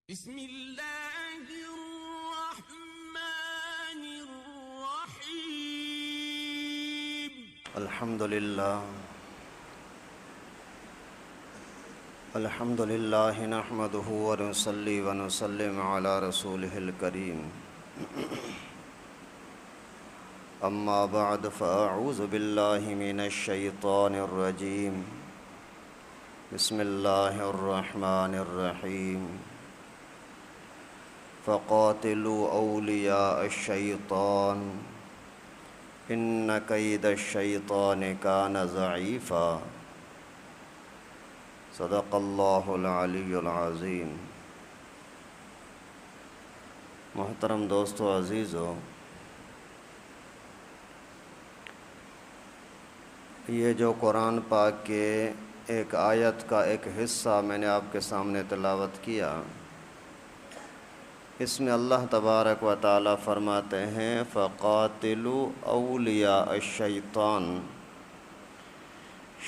بسم اللہ الرحمن الرحیم الحمد للہ نحمده ونصلی ونسلم علی رسولہ الکریم اما بعد فاعوذ باللہ من الشیطان الرجیم بسم اللہ الرحمن الرحیم فقاتلوا اولیاء الشیطان ان کید الشیطان کان ضعیفا صدق اللہ العلی العظیم۔ محترم دوستو عزیزو، یہ جو قرآن پاک کے ایک آیت کا ایک حصہ میں نے آپ کے سامنے تلاوت کیا، اس میں اللہ تبارک و تعالی فرماتے ہیں فقاتلوا اولیاء الشیطان،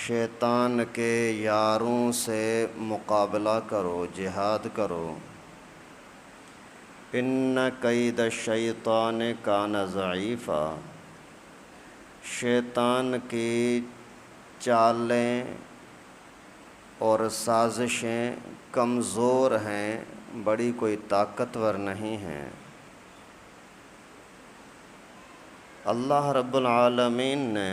شیطان کے یاروں سے مقابلہ کرو، جہاد کرو۔ ان کید الشیطان کان ضعیفا، شیطان کی چالیں اور سازشیں کمزور ہیں، بڑی کوئی طاقتور نہیں ہیں۔ اللہ رب العالمین نے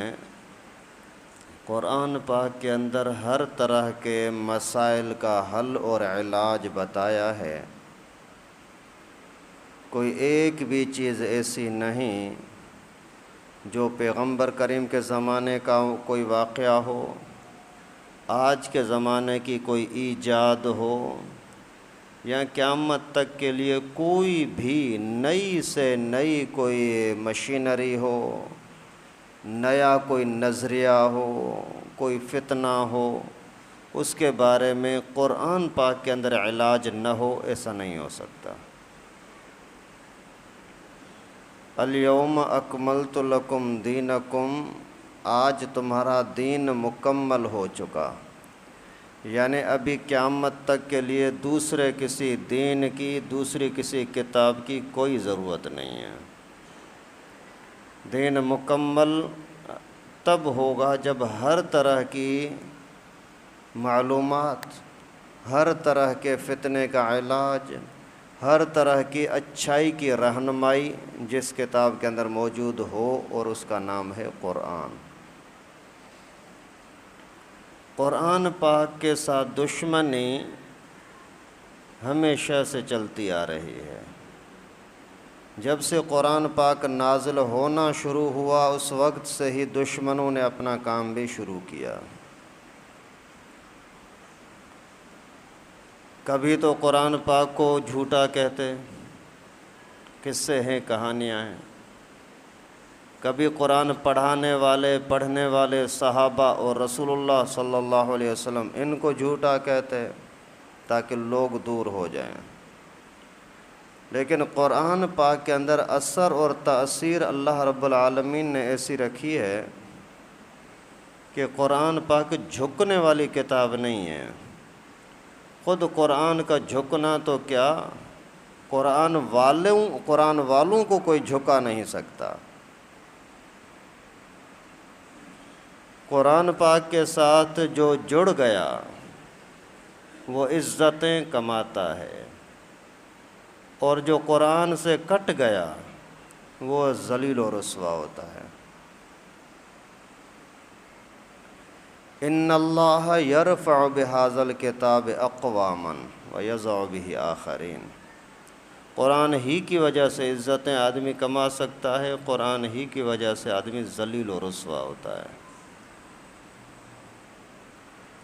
قرآن پاک کے اندر ہر طرح کے مسائل کا حل اور علاج بتایا ہے۔ کوئی ایک بھی چیز ایسی نہیں جو پیغمبر کریم کے زمانے کا کوئی واقعہ ہو، آج کے زمانے کی کوئی ایجاد ہو، یا قیامت تک کے لیے کوئی بھی نئی سے نئی کوئی مشینری ہو، نیا کوئی نظریہ ہو، کوئی فتنہ ہو، اس کے بارے میں قرآن پاک کے اندر علاج نہ ہو، ایسا نہیں ہو سکتا۔ الیوم اکملت لکم دینکم، آج تمہارا دین مکمل ہو چکا، یعنی ابھی قیامت تک کے لیے دوسرے کسی دین کی، دوسری کسی کتاب کی کوئی ضرورت نہیں ہے۔ دین مکمل تب ہوگا جب ہر طرح کی معلومات، ہر طرح کے فتنے کا علاج، ہر طرح کی اچھائی کی رہنمائی جس کتاب کے اندر موجود ہو، اور اس کا نام ہے قرآن۔ قرآن پاک کے ساتھ دشمنی ہمیشہ سے چلتی آ رہی ہے۔ جب سے قرآن پاک نازل ہونا شروع ہوا، اس وقت سے ہی دشمنوں نے اپنا کام بھی شروع کیا۔ کبھی تو قرآن پاک کو جھوٹا کہتے، قصے ہیں، کہانیاں ہیں۔ کبھی قرآن پڑھنے والے صحابہ اور رسول اللہ صلی اللہ علیہ وسلم، ان کو جھوٹا کہتے تاکہ لوگ دور ہو جائیں۔ لیکن قرآن پاک کے اندر اثر اور تأثیر اللہ رب العالمین نے ایسی رکھی ہے کہ قرآن پاک جھکنے والی کتاب نہیں ہے۔ خود قرآن کا جھکنا تو کیا، قرآن والوں کو کوئی جھکا نہیں سکتا۔ قرآن پاک کے ساتھ جو جڑ گیا وہ عزتیں کماتا ہے، اور جو قرآن سے کٹ گیا وہ ذلیل و رسوا ہوتا ہے۔ ان اللہ یرفع بہذا الکتاب اقواما ویضع بہ آخرین، قرآن ہی کی وجہ سے عزتیں آدمی کما سکتا ہے، قرآن ہی کی وجہ سے آدمی ذلیل و رسوا ہوتا ہے۔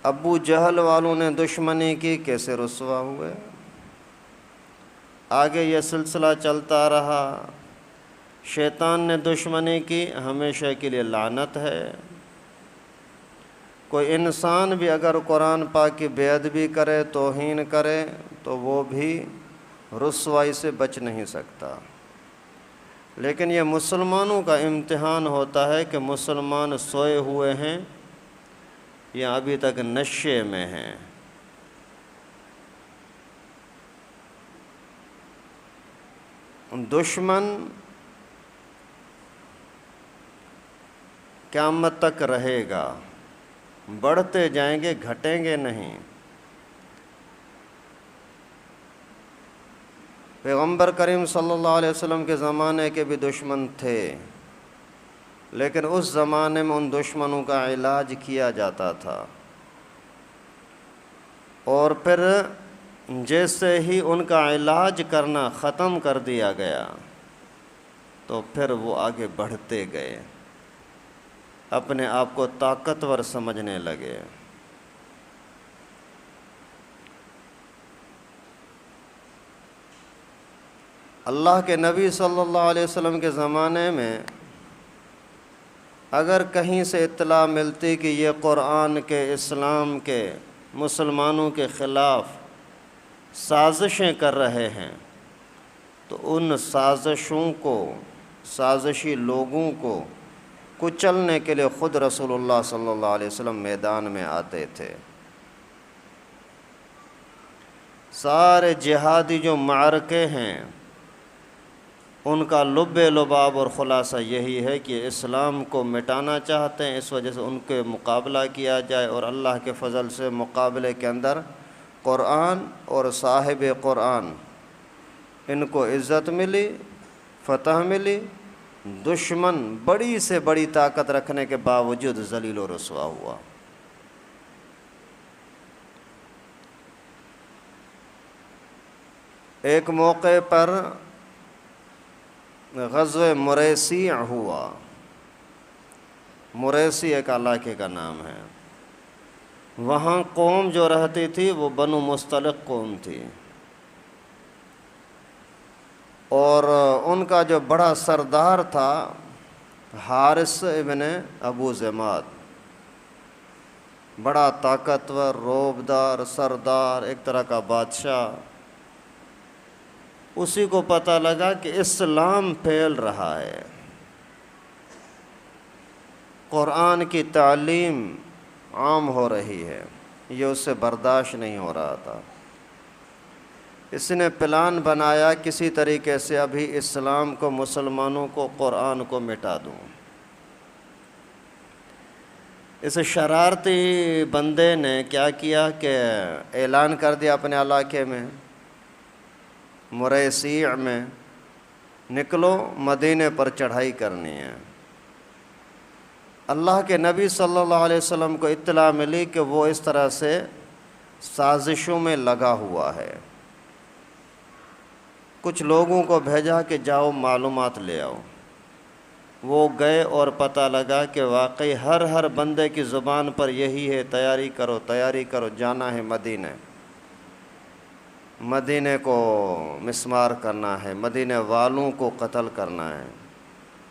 ابو جہل والوں نے دشمنی کی، کیسے رسوا ہوئے۔ آگے یہ سلسلہ چلتا رہا، شیطان نے دشمنی کی، ہمیشہ کے لیے لعنت ہے۔ کوئی انسان بھی اگر قرآن پاک کی بے ادبی کرے، توہین کرے، تو وہ بھی رسوائی سے بچ نہیں سکتا۔ لیکن یہ مسلمانوں کا امتحان ہوتا ہے کہ مسلمان سوئے ہوئے ہیں یا ابھی تک نشے میں ہیں۔ دشمن قیامت تک رہے گا، بڑھتے جائیں گے، گھٹیں گے نہیں۔ پیغمبر کریم صلی اللہ علیہ وسلم کے زمانے کے بھی دشمن تھے، لیکن اس زمانے میں ان دشمنوں کا علاج کیا جاتا تھا، اور پھر جیسے ہی ان کا علاج کرنا ختم کر دیا گیا تو پھر وہ آگے بڑھتے گئے، اپنے آپ کو طاقتور سمجھنے لگے۔ اللہ کے نبی صلی اللہ علیہ وسلم کے زمانے میں اگر کہیں سے اطلاع ملتی کہ یہ قرآن کے، اسلام کے، مسلمانوں کے خلاف سازشیں کر رہے ہیں تو ان سازشوں کو، سازشی لوگوں کو کچلنے کے لیے خود رسول اللہ صلی اللہ علیہ وسلم میدان میں آتے تھے۔ سارے جہادی جو معرکے ہیں ان کا لب لباب اور خلاصہ یہی ہے کہ اسلام کو مٹانا چاہتے ہیں، اس وجہ سے ان کے مقابلہ کیا جائے، اور اللہ کے فضل سے مقابلے کے اندر قرآن اور صاحب قرآن ان کو عزت ملی، فتح ملی، دشمن بڑی سے بڑی طاقت رکھنے کے باوجود ذلیل و رسوا ہوا۔ ایک موقع پر غزوہ مریسیع ہوا، مریسی ایک علاقے کا نام ہے، وہاں قوم جو رہتی تھی وہ بنو مستلق قوم تھی، اور ان کا جو بڑا سردار تھا حارث ابن ابو ضماد، بڑا طاقتور، روبدار، سردار، ایک طرح کا بادشاہ۔ اسی کو پتہ لگا کہ اسلام پھیل رہا ہے، قرآن کی تعلیم عام ہو رہی ہے، یہ اس سے برداشت نہیں ہو رہا تھا۔ اس نے پلان بنایا کسی طریقے سے ابھی اسلام کو، مسلمانوں کو، قرآن کو مٹا دوں۔ اس شرارتی بندے نے کیا کیا کہ اعلان کر دیا اپنے علاقے میں، مریسیع میں، نکلو مدینے پر چڑھائی کرنی ہے۔ اللہ کے نبی صلی اللہ علیہ وسلم کو اطلاع ملی کہ وہ اس طرح سے سازشوں میں لگا ہوا ہے۔ کچھ لوگوں کو بھیجا کہ جاؤ معلومات لے آؤ۔ وہ گئے اور پتہ لگا کہ واقعی ہر بندے کی زبان پر یہی ہے، تیاری کرو، تیاری کرو، جانا ہے مدینے، مدینے کو مسمار کرنا ہے، مدینے والوں کو قتل کرنا ہے،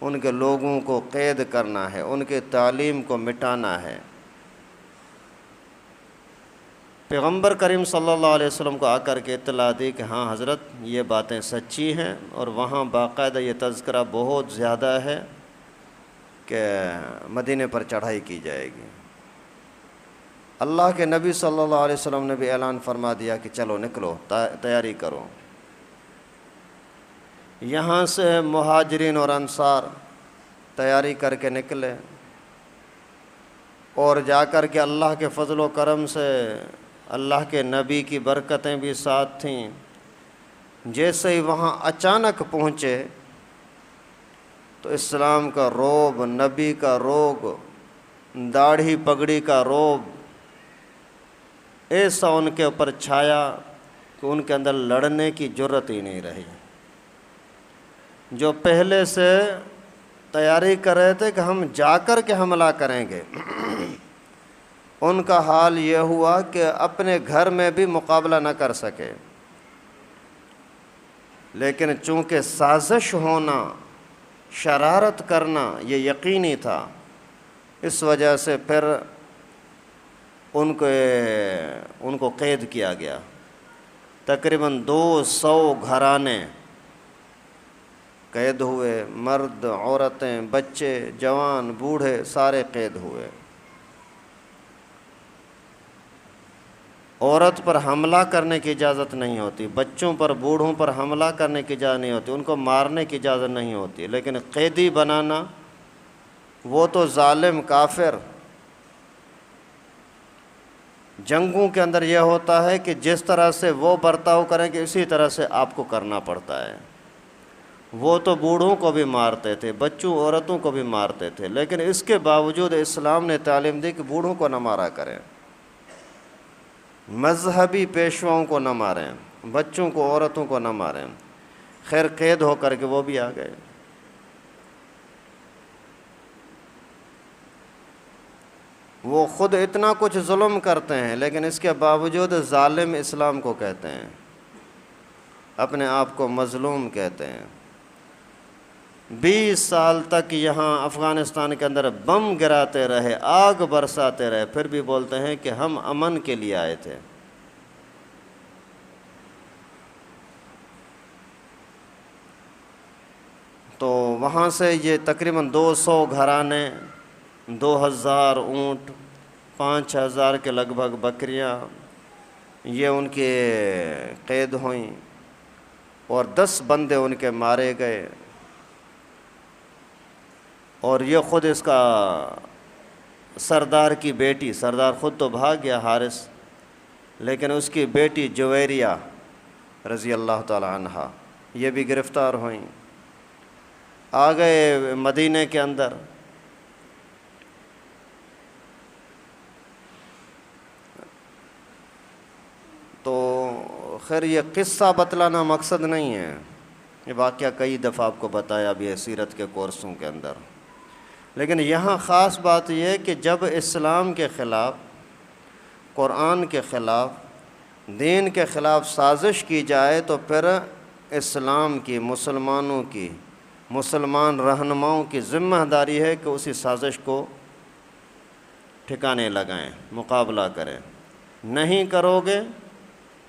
ان کے لوگوں کو قید کرنا ہے، ان کی تعلیم کو مٹانا ہے۔ پیغمبر کریم صلی اللہ علیہ وسلم کو آ کر کے اطلاع دی کہ ہاں حضرت یہ باتیں سچی ہیں، اور وہاں باقاعدہ یہ تذکرہ بہت زیادہ ہے کہ مدینے پر چڑھائی کی جائے گی۔ اللہ کے نبی صلی اللہ علیہ وسلم نے بھی اعلان فرما دیا کہ چلو نکلو، تیاری کرو۔ یہاں سے مہاجرین اور انصار تیاری کر کے نکلے، اور جا کر کے اللہ کے فضل و کرم سے اللہ کے نبی کی برکتیں بھی ساتھ تھیں۔ جیسے ہی وہاں اچانک پہنچے تو اسلام کا روب، نبی کا روب، داڑھی پگڑی کا روب ایسا ان کے اوپر چھایا کہ ان کے اندر لڑنے کی جرت ہی نہیں رہی۔ جو پہلے سے تیاری کر رہے تھے کہ ہم جا کر کے حملہ کریں گے، ان کا حال یہ ہوا کہ اپنے گھر میں بھی مقابلہ نہ کر سکے، لیکن چونکہ سازش ہونا، شرارت کرنا یہ یقینی تھا، اس وجہ سے پھر ان کو قید کیا گیا۔ تقریباً 200 گھرانے قید ہوئے، مرد، عورتیں، بچے، جوان، بوڑھے سارے قید ہوئے۔ عورت پر حملہ کرنے کی اجازت نہیں ہوتی، بچوں پر بوڑھوں پر حملہ کرنے کی اجازت نہیں ہوتی، ان کو مارنے کی اجازت نہیں ہوتی، لیکن قیدی بنانا وہ تو ظالم کافر۔ جنگوں کے اندر یہ ہوتا ہے کہ جس طرح سے وہ برتاؤ کریں کہ اسی طرح سے آپ کو کرنا پڑتا ہے۔ وہ تو بوڑھوں کو بھی مارتے تھے، بچوں عورتوں کو بھی مارتے تھے، لیکن اس کے باوجود اسلام نے تعلیم دی کہ بوڑھوں کو نہ مارا کریں، مذہبی پیشواؤں کو نہ ماریں، بچوں کو عورتوں کو نہ ماریں۔ خیر قید ہو کر کے وہ بھی آ گئے۔ وہ خود اتنا کچھ ظلم کرتے ہیں لیکن اس کے باوجود ظالم اسلام کو کہتے ہیں، اپنے آپ کو مظلوم کہتے ہیں۔ 20 سال تک یہاں افغانستان کے اندر بم گراتے رہے، آگ برساتے رہے، پھر بھی بولتے ہیں کہ ہم امن کے لیے آئے تھے۔ تو وہاں سے یہ تقریباً 200 گھرانے، 2000 اونٹ، 5000 کے لگ بھگ بکریاں، یہ ان کے قید ہوئیں، اور 10 بندے ان کے مارے گئے۔ اور یہ خود اس کا سردار کی بیٹی، سردار خود تو بھاگ گیا حارث، لیکن اس کی بیٹی جویریہ رضی اللہ تعالی عنہا یہ بھی گرفتار ہوئیں۔ آ گئے مدینے کے اندر، تو خیر یہ قصہ بتلانا مقصد نہیں ہے، یہ واقعہ کئی دفعہ آپ کو بتایا بھی ہے سیرت کے کورسوں کے اندر، لیکن یہاں خاص بات یہ ہے کہ جب اسلام کے خلاف، قرآن کے خلاف، دین کے خلاف سازش کی جائے تو پھر اسلام کی، مسلمانوں کی، مسلمان رہنماؤں کی ذمہ داری ہے کہ اسی سازش کو ٹھکانے لگائیں، مقابلہ کریں۔ نہیں کرو گے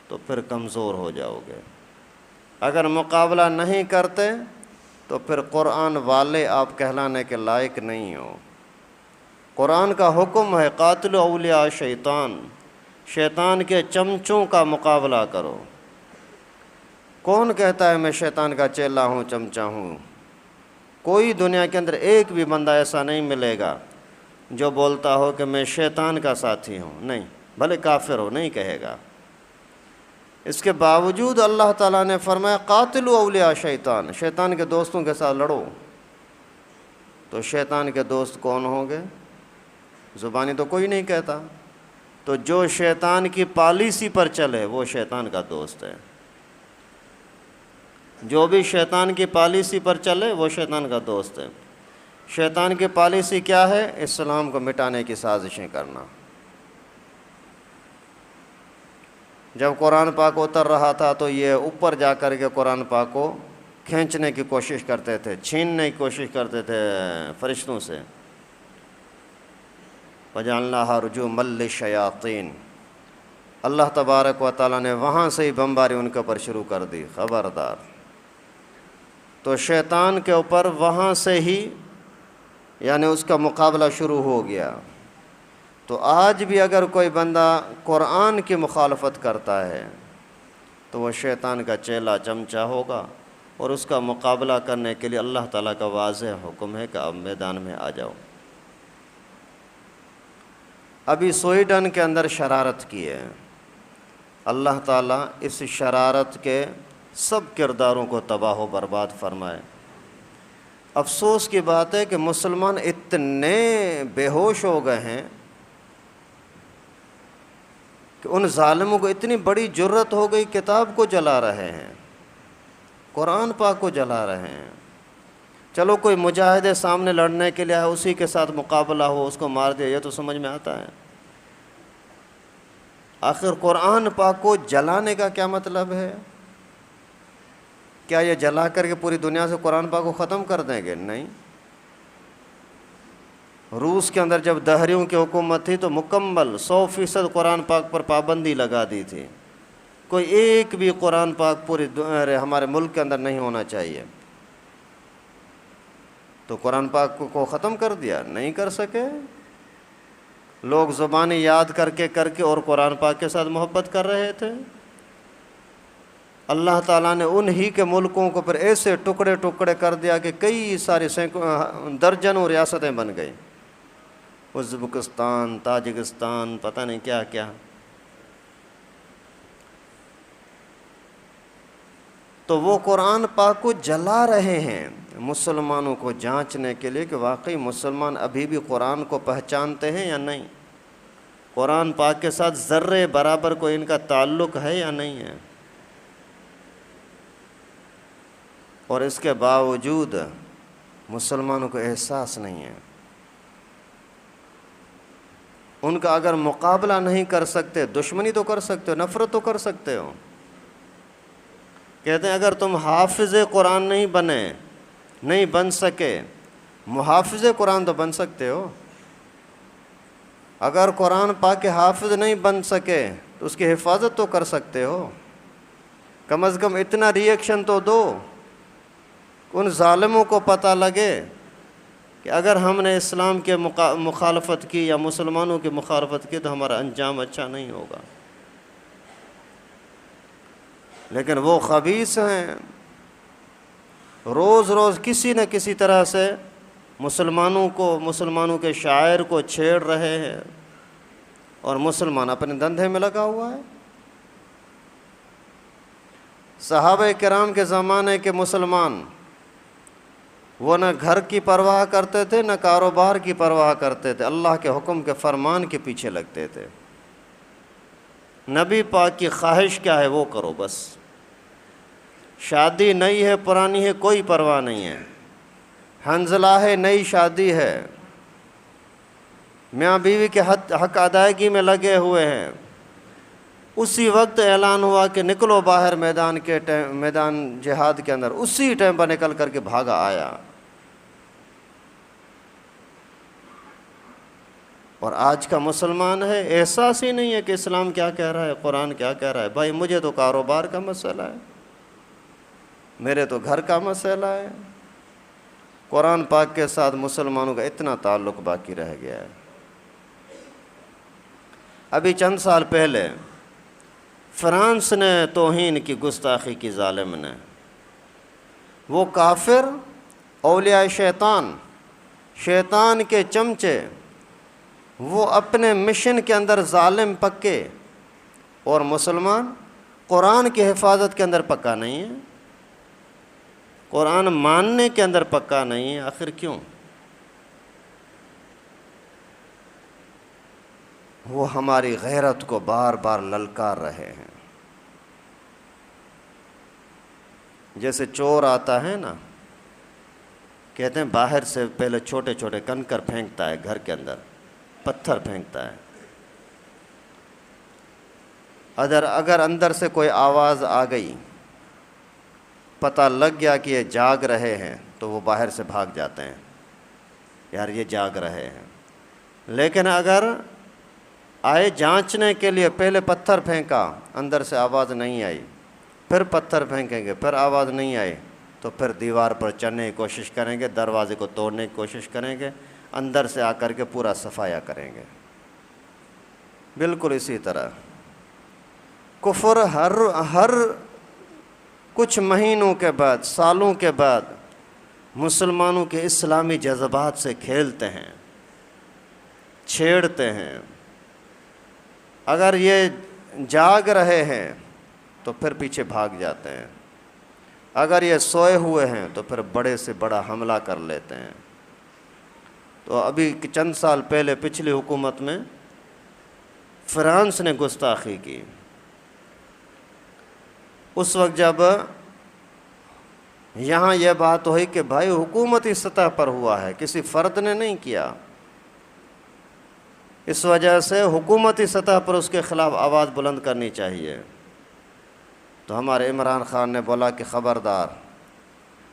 تو پھر کمزور ہو جاؤ گے۔ اگر مقابلہ نہیں کرتے تو پھر قرآن والے آپ کہلانے کے لائق نہیں ہو۔ قرآن کا حکم ہے قاتل اولیاء شیطان، شیطان کے چمچوں کا مقابلہ کرو۔ کون کہتا ہے میں شیطان کا چیلا ہوں، چمچا ہوں؟ کوئی دنیا کے اندر ایک بھی بندہ ایسا نہیں ملے گا جو بولتا ہو کہ میں شیطان کا ساتھی ہوں، نہیں، بھلے کافر ہو نہیں کہے گا۔ اس کے باوجود اللہ تعالیٰ نے فرمایا قاتلوا اولیاء شیطان، شیطان کے دوستوں کے ساتھ لڑو۔ تو شیطان کے دوست کون ہوں گے؟ زبانی تو کوئی نہیں کہتا، تو جو شیطان کی پالیسی پر چلے وہ شیطان کا دوست ہے۔ جو بھی شیطان کی پالیسی پر چلے وہ شیطان کا دوست ہے۔ شیطان کی پالیسی کیا ہے؟ اسلام کو مٹانے کی سازشیں کرنا۔ جب قرآن پاک اتر رہا تھا تو یہ اوپر جا کر کے قرآن پاک کو کھینچنے کی کوشش کرتے تھے، چھیننے کی کوشش کرتے تھے فرشتوں سے۔ وَجَعَلْنَاهَا رُجُومًا لِلشَّيَاطِينِ، اللہ تبارک و تعالیٰ نے وہاں سے ہی بمباری ان کے اوپر شروع کر دی، خبردار۔ تو شیطان کے اوپر وہاں سے ہی یعنی اس کا مقابلہ شروع ہو گیا۔ تو آج بھی اگر کوئی بندہ قرآن کی مخالفت کرتا ہے تو وہ شیطان کا چیلا چمچا ہوگا، اور اس کا مقابلہ کرنے کے لیے اللہ تعالیٰ کا واضح حکم ہے کہ اب میدان میں آ جاؤ۔ ابھی سویڈن کے اندر شرارت کی ہے، اللہ تعالیٰ اس شرارت کے سب کرداروں کو تباہ و برباد فرمائے۔ افسوس کی بات ہے کہ مسلمان اتنے بے ہوش ہو گئے ہیں کہ ان ظالموں کو اتنی بڑی جرت ہو گئی، کتاب کو جلا رہے ہیں، قرآن پاک کو جلا رہے ہیں۔ چلو کوئی مجاہد سامنے لڑنے کے لیے ہے، اسی کے ساتھ مقابلہ ہو، اس کو مار دیا، یہ تو سمجھ میں آتا ہے۔ آخر قرآن پاک کو جلانے کا کیا مطلب ہے؟ کیا یہ جلا کر کے پوری دنیا سے قرآن پاک کو ختم کر دیں گے؟ نہیں۔ روس کے اندر جب دہریوں کی حکومت تھی تو مکمل 100% قرآن پاک پر پابندی لگا دی تھی، کوئی ایک بھی قرآن پاک پوری ہمارے ملک کے اندر نہیں ہونا چاہیے۔ تو قرآن پاک کو ختم کر دیا، نہیں کر سکے۔ لوگ زبانی یاد کر کے اور قرآن پاک کے ساتھ محبت کر رہے تھے۔ اللہ تعالیٰ نے انہی کے ملکوں کو پھر ایسے ٹکڑے ٹکڑے کر دیا کہ کئی ساری درجنوں ریاستیں بن گئی، ازبکستان، تاجکستان، پتہ نہیں کیا کیا۔ تو وہ قرآن پاک کو جلا رہے ہیں مسلمانوں کو جانچنے کے لیے کہ واقعی مسلمان ابھی بھی قرآن کو پہچانتے ہیں یا نہیں، قرآن پاک کے ساتھ ذرے برابر کوئی ان کا تعلق ہے یا نہیں ہے۔ اور اس کے باوجود مسلمانوں کو احساس نہیں ہے۔ ان کا اگر مقابلہ نہیں کر سکتے، دشمنی تو کر سکتے ہو، نفرت تو کر سکتے ہو۔ کہتے ہیں اگر تم حافظ قرآن نہیں بن سکے، محافظ قرآن تو بن سکتے ہو۔ اگر قرآن پاک کے حافظ نہیں بن سکے تو اس کی حفاظت تو کر سکتے ہو، کم از کم اتنا ریئیکشن تو دو، ان ظالموں کو پتہ لگے کہ اگر ہم نے اسلام کے مخالفت کی یا مسلمانوں کی مخالفت کی تو ہمارا انجام اچھا نہیں ہوگا۔ لیکن وہ خبیث ہیں، روز روز کسی نہ کسی طرح سے مسلمانوں کے شاعر کو چھیڑ رہے ہیں، اور مسلمان اپنے دندے میں لگا ہوا ہے۔ صحابہ کرام کے زمانے کے مسلمان وہ نہ گھر کی پرواہ کرتے تھے، نہ کاروبار کی پرواہ کرتے تھے، اللہ کے حکم کے فرمان کے پیچھے لگتے تھے۔ نبی پاک کی خواہش کیا ہے وہ کرو بس، شادی نئی ہے پرانی ہے کوئی پرواہ نہیں ہے، حنظلہ ہے نئی شادی ہے، میاں بیوی کے حق ادائیگی میں لگے ہوئے ہیں، اسی وقت اعلان ہوا کہ نکلو باہر میدان جہاد کے اندر، اسی ٹائم پر نکل کر کے بھاگا آیا۔ اور آج کا مسلمان ہے احساس ہی نہیں ہے کہ اسلام کیا کہہ رہا ہے، قرآن کیا کہہ رہا ہے۔ بھائی مجھے تو کاروبار کا مسئلہ ہے، میرے تو گھر کا مسئلہ ہے، قرآن پاک کے ساتھ مسلمانوں کا اتنا تعلق باقی رہ گیا ہے۔ ابھی چند سال پہلے فرانس نے توہین کی، گستاخی کی ظالم نے، وہ کافر، اولیاء شیطان کے چمچے، وہ اپنے مشن کے اندر ظالم پکے، اور مسلمان قرآن کی حفاظت کے اندر پکا نہیں ہے، قرآن ماننے کے اندر پکا نہیں ہے۔ آخر کیوں؟ وہ ہماری غیرت کو بار بار للکار رہے ہیں۔ جیسے چور آتا ہے نا، کہتے ہیں باہر سے پہلے چھوٹے چھوٹے کنکر پھینکتا ہے، گھر کے اندر پتھر پھینکتا ہے، اگر اندر سے کوئی آواز آ گئی، پتہ لگ گیا کہ یہ جاگ رہے ہیں، تو وہ باہر سے بھاگ جاتے ہیں، یار یہ جاگ رہے ہیں۔ لیکن اگر آئے جانچنے کے لیے، پہلے پتھر پھینکا، اندر سے آواز نہیں آئی، پھر پتھر پھینکیں گے، پھر آواز نہیں آئی، تو پھر دیوار پر چڑھنے کی کوشش کریں گے، دروازے کو توڑنے کی کوشش کریں گے، اندر سے آ کر کے پورا صفایا کریں گے۔ بالکل اسی طرح کفر ہر کچھ مہینوں کے بعد، سالوں کے بعد مسلمانوں کے اسلامی جذبات سے کھیلتے ہیں، چھیڑتے ہیں۔ اگر یہ جاگ رہے ہیں تو پھر پیچھے بھاگ جاتے ہیں، اگر یہ سوئے ہوئے ہیں تو پھر بڑے سے بڑا حملہ کر لیتے ہیں۔ تو ابھی چند سال پہلے پچھلی حکومت میں فرانس نے گستاخی کی، اس وقت جب یہاں یہ بات ہوئی کہ بھائی حکومتی سطح پر ہوا ہے، کسی فرد نے نہیں کیا، اس وجہ سے حکومتی سطح پر اس کے خلاف آواز بلند کرنی چاہیے۔ تو ہمارے عمران خان نے بولا کہ خبردار،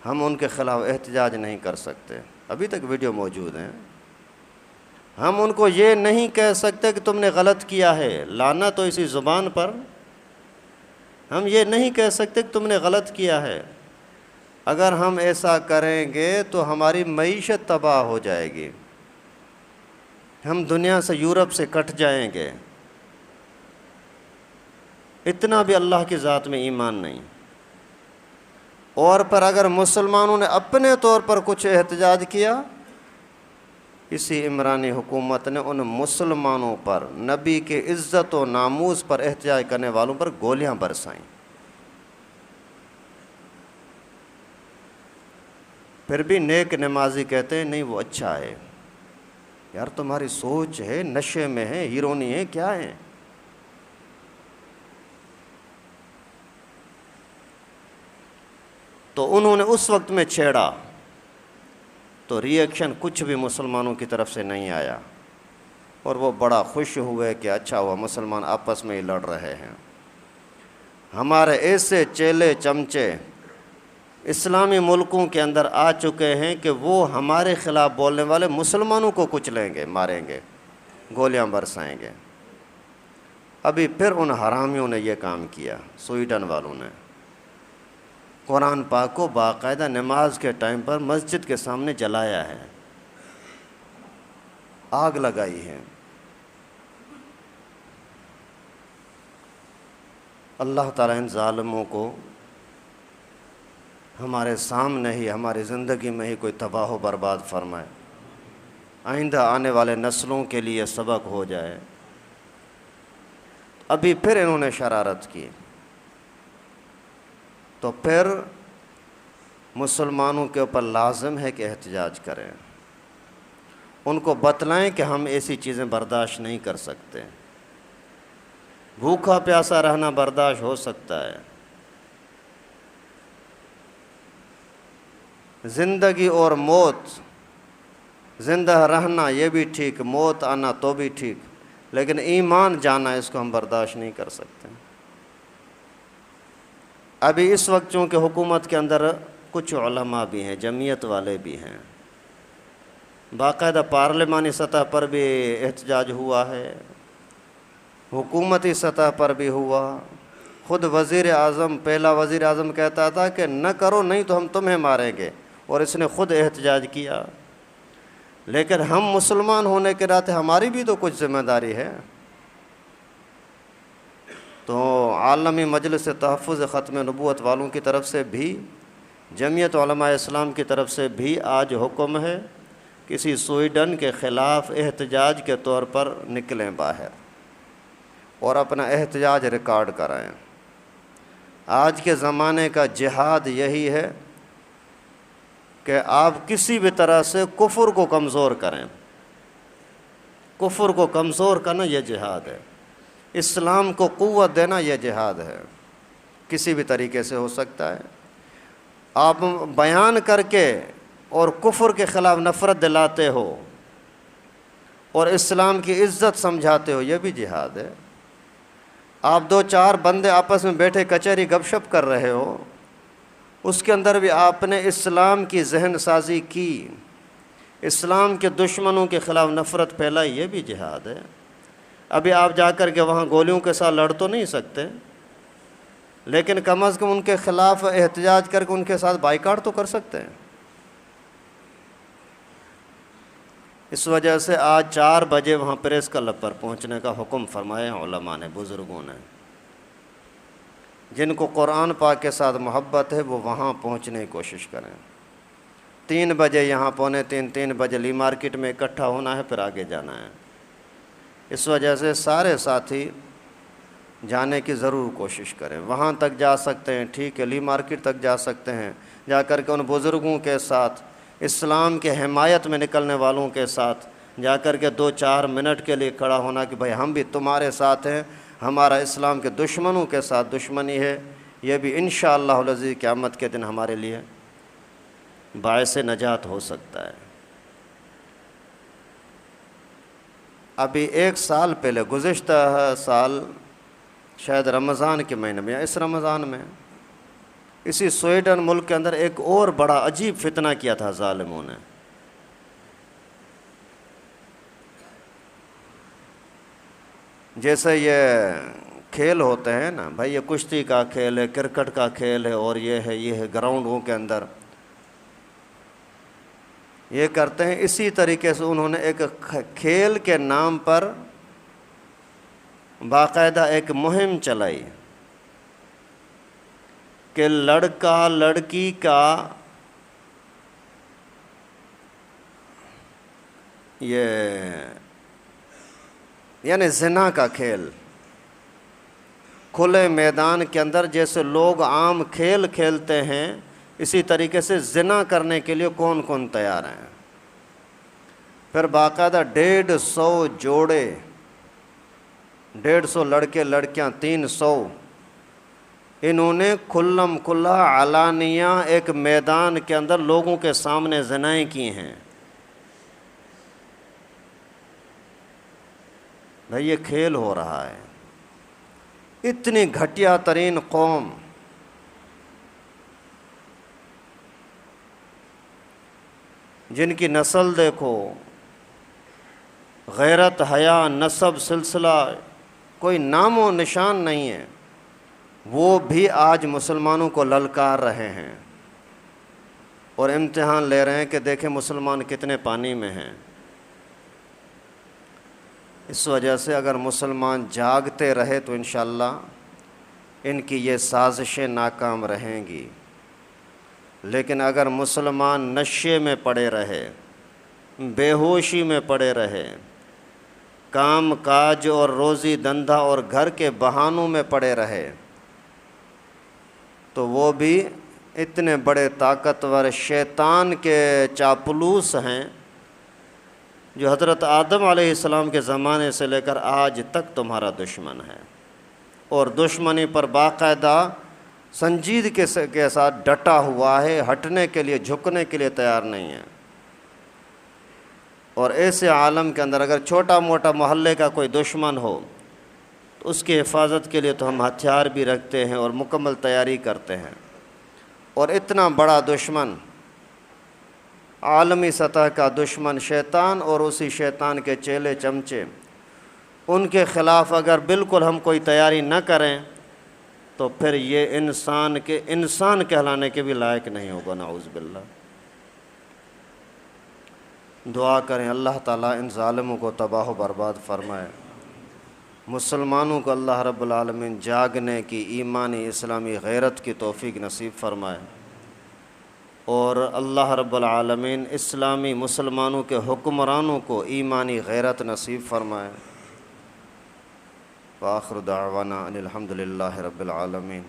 ہم ان کے خلاف احتجاج نہیں کر سکتے، ابھی تک ویڈیو موجود ہیں، ہم ان کو یہ نہیں کہہ سکتے کہ تم نے غلط کیا ہے، لانا تو اسی زبان پر، ہم یہ نہیں کہہ سکتے کہ تم نے غلط کیا ہے، اگر ہم ایسا کریں گے تو ہماری معیشت تباہ ہو جائے گی، ہم دنیا سے یورپ سے کٹ جائیں گے، اتنا بھی اللہ کی ذات میں ایمان نہیں۔ اور پر اگر مسلمانوں نے اپنے طور پر کچھ احتجاج کیا، اسی عمرانی حکومت نے ان مسلمانوں پر، نبی کے عزت و ناموس پر احتجاج کرنے والوں پر گولیاں برسائیں۔ پھر بھی نیک نمازی کہتے ہیں نہیں وہ اچھا ہے، یار تمہاری سوچ ہے، نشے میں ہے، ہیرونی ہے، کیا ہے؟ تو انہوں نے اس وقت میں چھیڑا تو ری ایکشن کچھ بھی مسلمانوں کی طرف سے نہیں آیا، اور وہ بڑا خوش ہوئے کہ اچھا ہوا مسلمان آپس میں ہی لڑ رہے ہیں۔ ہمارے ایسے چیلے چمچے اسلامی ملکوں کے اندر آ چکے ہیں کہ وہ ہمارے خلاف بولنے والے مسلمانوں کو کچلیں گے، ماریں گے، گولیاں برسائیں گے۔ ابھی پھر ان حرامیوں نے یہ کام کیا، سویڈن والوں نے قرآن پاک کو باقاعدہ نماز کے ٹائم پر مسجد کے سامنے جلایا ہے، آگ لگائی ہے۔ اللہ تعالیٰ ان ظالموں کو ہمارے سامنے ہی، ہماری زندگی میں ہی کوئی تباہ و برباد فرمائے، آئندہ آنے والے نسلوں کے لیے سبق ہو جائے۔ ابھی پھر انہوں نے شرارت کی، تو پھر مسلمانوں کے اوپر لازم ہے کہ احتجاج کریں، ان کو بتلائیں کہ ہم ایسی چیزیں برداشت نہیں کر سکتے۔ بھوکا پیاسا رہنا برداشت ہو سکتا ہے، زندگی اور موت، زندہ رہنا یہ بھی ٹھیک، موت آنا تو بھی ٹھیک، لیکن ایمان جانا اس کو ہم برداشت نہیں کر سکتے۔ ابھی اس وقت چونکہ حکومت کے اندر کچھ علماء بھی ہیں، جمعیت والے بھی ہیں، باقاعدہ پارلیمانی سطح پر بھی احتجاج ہوا ہے، حکومتی سطح پر بھی ہوا۔ خود وزیر اعظم، پہلا وزیر اعظم کہتا تھا کہ نہ کرو نہیں تو ہم تمہیں ماریں گے، اور اس نے خود احتجاج کیا۔ لیکن ہم مسلمان ہونے کے ناطے ہماری بھی تو کچھ ذمہ داری ہے۔ تو عالمی مجلس تحفظ ختم نبوت والوں کی طرف سے بھی، جمعیت علماء اسلام کی طرف سے بھی آج حکم ہے کسی سویڈن کے خلاف احتجاج کے طور پر نکلیں باہر اور اپنا احتجاج ریکارڈ کرائیں۔ آج کے زمانے کا جہاد یہی ہے کہ آپ کسی بھی طرح سے کفر کو کمزور کریں، کفر کو کمزور کرنا یہ جہاد ہے، اسلام کو قوت دینا یہ جہاد ہے، کسی بھی طریقے سے ہو سکتا ہے۔ آپ بیان کر کے اور کفر کے خلاف نفرت دلاتے ہو اور اسلام کی عزت سمجھاتے ہو، یہ بھی جہاد ہے۔ آپ دو چار بندے آپس میں بیٹھے کچہری گپ شپ کر رہے ہو، اس کے اندر بھی آپ نے اسلام کی ذہن سازی کی، اسلام کے دشمنوں کے خلاف نفرت پھیلائی، یہ بھی جہاد ہے۔ ابھی آپ جا کر کے وہاں گولیوں کے ساتھ لڑ تو نہیں سکتے، لیکن کم از کم ان کے خلاف احتجاج کر کے ان کے ساتھ بائیکاٹ تو کر سکتے ہیں۔ اس وجہ سے آج 4 بجے وہاں پریس کلب پر پہنچنے کا حکم فرمایا علماء نے، بزرگوں نے۔ جن کو قرآن پاک کے ساتھ محبت ہے وہ وہاں پہنچنے کی کوشش کریں۔ 3 بجے یہاں 2:45 3 بجے لی مارکیٹ میں اکٹھا ہونا ہے، پھر آگے جانا ہے۔ اس وجہ سے سارے ساتھی جانے کی ضرور کوشش کریں۔ وہاں تک جا سکتے ہیں ٹھیک ہے، لی مارکیٹ تک جا سکتے ہیں، جا کر کے ان بزرگوں کے ساتھ، اسلام کے حمایت میں نکلنے والوں کے ساتھ جا کر کے 2-4 منٹ کے لیے کھڑا ہونا کہ بھائی ہم بھی تمہارے ساتھ ہیں، ہمارا اسلام کے دشمنوں کے ساتھ دشمنی ہے، یہ بھی انشاءاللہ العزیز قیامت کے دن ہمارے لیے باعث نجات ہو سکتا ہے۔ ابھی 1 سال پہلے، گزشتہ سال شاید رمضان کے مہینے میں یا اس رمضان میں، اسی سویڈن ملک کے اندر ایک اور بڑا عجیب فتنہ کیا تھا ظالموں نے۔ جیسے یہ کھیل ہوتے ہیں نا بھائی، یہ کشتی کا کھیل ہے، کرکٹ کا کھیل ہے، اور یہ ہے گراؤنڈوں کے اندر یہ کرتے ہیں۔ اسی طریقے سے انہوں نے ایک کھیل کے نام پر باقاعدہ ایک مہم چلائی کہ لڑکا لڑکی کا یعنی زنا کا کھیل کھلے میدان کے اندر جیسے لوگ عام کھیل کھیلتے ہیں، اسی طریقے سے زنا کرنے کے لیے کون کون تیار ہیں۔ پھر باقاعدہ 150 جوڑے، 150 لڑکے لڑکیاں، 300 انہوں نے کھلم کھلا علانیہ ایک میدان کے اندر لوگوں کے سامنے زنائیں کی ہیں۔ بھائی یہ کھیل ہو رہا ہے۔ اتنی گھٹیا ترین قوم، جن کی نسل دیکھو، غیرت، حیا، نسب، سلسلہ کوئی نام و نشان نہیں ہے، وہ بھی آج مسلمانوں کو للکار رہے ہیں اور امتحان لے رہے ہیں کہ دیکھیں مسلمان کتنے پانی میں ہیں۔ اس وجہ سے اگر مسلمان جاگتے رہے تو انشاءاللہ ان کی یہ سازشیں ناکام رہیں گی، لیکن اگر مسلمان نشے میں پڑے رہے، بے ہوشی میں پڑے رہے، کام کاج اور روزی دندہ اور گھر کے بہانوں میں پڑے رہے، تو وہ بھی اتنے بڑے طاقتور شیطان کے چاپلوس ہیں جو حضرت آدم علیہ السلام کے زمانے سے لے کر آج تک تمہارا دشمن ہے، اور دشمنی پر باقاعدہ سنجیدگی کے ساتھ ڈٹا ہوا ہے، ہٹنے کے لیے، جھکنے کے لیے تیار نہیں ہے۔ اور ایسے عالم کے اندر اگر چھوٹا موٹا محلے کا کوئی دشمن ہو تو اس کی حفاظت کے لیے تو ہم ہتھیار بھی رکھتے ہیں اور مکمل تیاری کرتے ہیں، اور اتنا بڑا دشمن، عالمی سطح کا دشمن شیطان اور اسی شیطان کے چیلے چمچے، ان کے خلاف اگر بالکل ہم کوئی تیاری نہ کریں تو پھر یہ انسان کہلانے کے بھی لائق نہیں ہوگا، نعوذ باللہ۔ دعا کریں اللہ تعالیٰ ان ظالموں کو تباہ و برباد فرمائے، مسلمانوں کو اللہ رب العالمین جاگنے کی، ایمانی اسلامی غیرت کی توفیق نصیب فرمائے، اور اللہ رب العالمین اسلامی مسلمانوں کے حکمرانوں کو ایمانی غیرت نصیب فرمائے۔ وآخر دعوانا ان الحمد للہ رب العالمین۔